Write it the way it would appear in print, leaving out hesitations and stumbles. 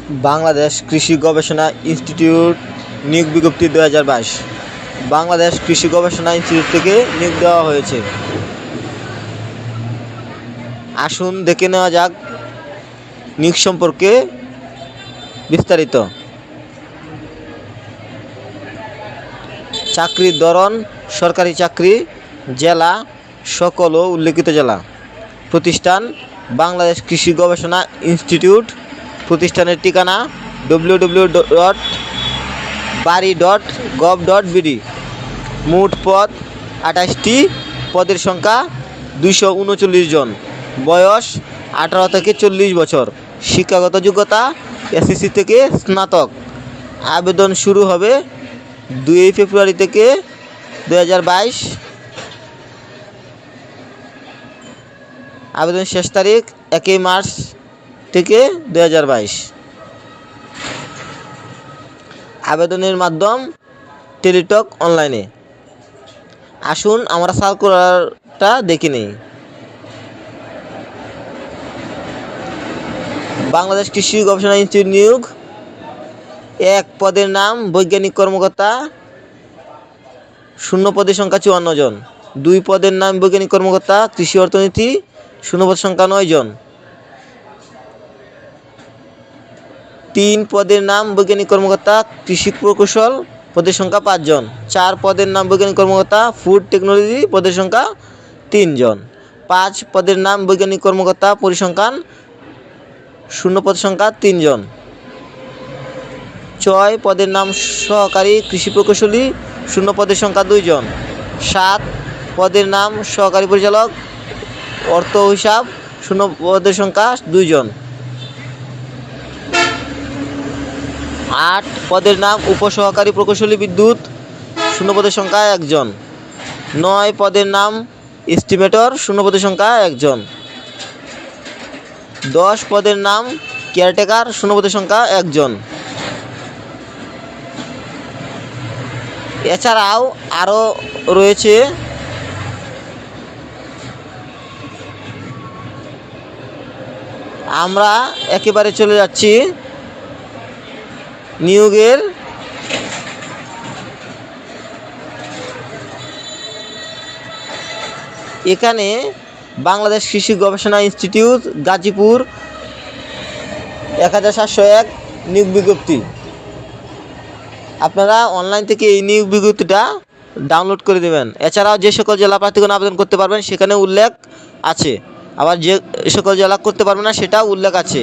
বাংলাদেশ কৃষি গবেষণা ইনস্টিটিউট নিয়োগ বিজ্ঞপ্তি 2022। বাংলাদেশ কৃষি গবেষণা ইনস্টিটিউট থেকে নিয়োগ দেওয়া হয়েছে। আসুন দেখে নেওয়া যাক নিয়োগ সম্পর্কে বিস্তারিত। চাকরির ধরন: সরকারি চাকরি। জেলা: সকল ও উল্লেখিত জেলা। প্রতিষ্ঠান: বাংলাদেশ কৃষি গবেষণা ইনস্টিটিউট। প্রতিষ্ঠানের ঠিকানা: www.bari.gov.bd। মোট পদ 28টি। পদের সংখ্যা 239 জন। বয়স 18 থেকে 40 বছর। শিক্ষাগত যোগ্যতা: এসএসসি থেকে স্নাতক। আবেদন শুরু হবে 2 ফেব্রুয়ারি থেকে 2022। আবেদন শেষ তারিখ 1 মার্চ থেকে 2022। আবেদনের মাধ্যম টেলিটক অনলাইনে। আসুন আমরা সার্কুলারটা দেখে নিই। বাংলাদেশ কৃষি গবেষণা ইনস্টিটিউট নিয়োগ: 1 পদের নাম বৈজ্ঞানিক কর্মকর্তা, শূন্য পদের সংখ্যা 54 জন। 2 পদের নাম বৈজ্ঞানিক কর্মকর্তা কৃষি অর্থনীতি, শূন্য পদের সংখ্যা 9 জন। 3 পদের নাম বৈজ্ঞানিক কর্মকর্তা কৃষি প্রকৌশল, পদের সংখ্যা 5 জন। 4 পদের নাম বৈজ্ঞানিক কর্মকর্তা ফুড টেকনোলজি, পদের সংখ্যা 3 জন। 5 পদের নাম বৈজ্ঞানিক কর্মকর্তা পরিসংখ্যান, শূন্য পদের সংখ্যা 3 জন। 6 পদের নাম সহকারী কৃষি প্রকৌশলী, শূন্য পদের সংখ্যা 2 জন। 7 পদের নাম সহকারী পরিচালক অর্থ হিসাব, শূন্য পদের সংখ্যা 2 জন। 8 পদের নাম উপসহকারী প্রকৌশলী বিদ্যুৎ, শূন্য পদের সংখ্যা 1 জন। 9 পদের নাম এস্টিমেটর, শূন্য পদের সংখ্যা 1 জন। 10 পদের নাম কেয়ারটেকার, শূন্য পদের সংখ্যা 1 জন। এছাড়াও আরও রয়েছে আমরা একেবারে চলে যাচ্ছি নিয়োগের এখানে বাংলাদেশ কৃষি গবেষণা ইনস্টিটিউট গাজীপুর 1701 নিয়োগ বিজ্ঞপ্তি। আপনারা অনলাইন থেকে এই নিয়োগ বিজ্ঞপ্তিটা ডাউনলোড করে দেবেন। এছাড়াও যে সকল জেলা প্রার্থীগণ আবেদন করতে পারবেন সেখানে উল্লেখ আছে, আবার যে সকল জেলা করতে পারবেন না সেটাও উল্লেখ আছে।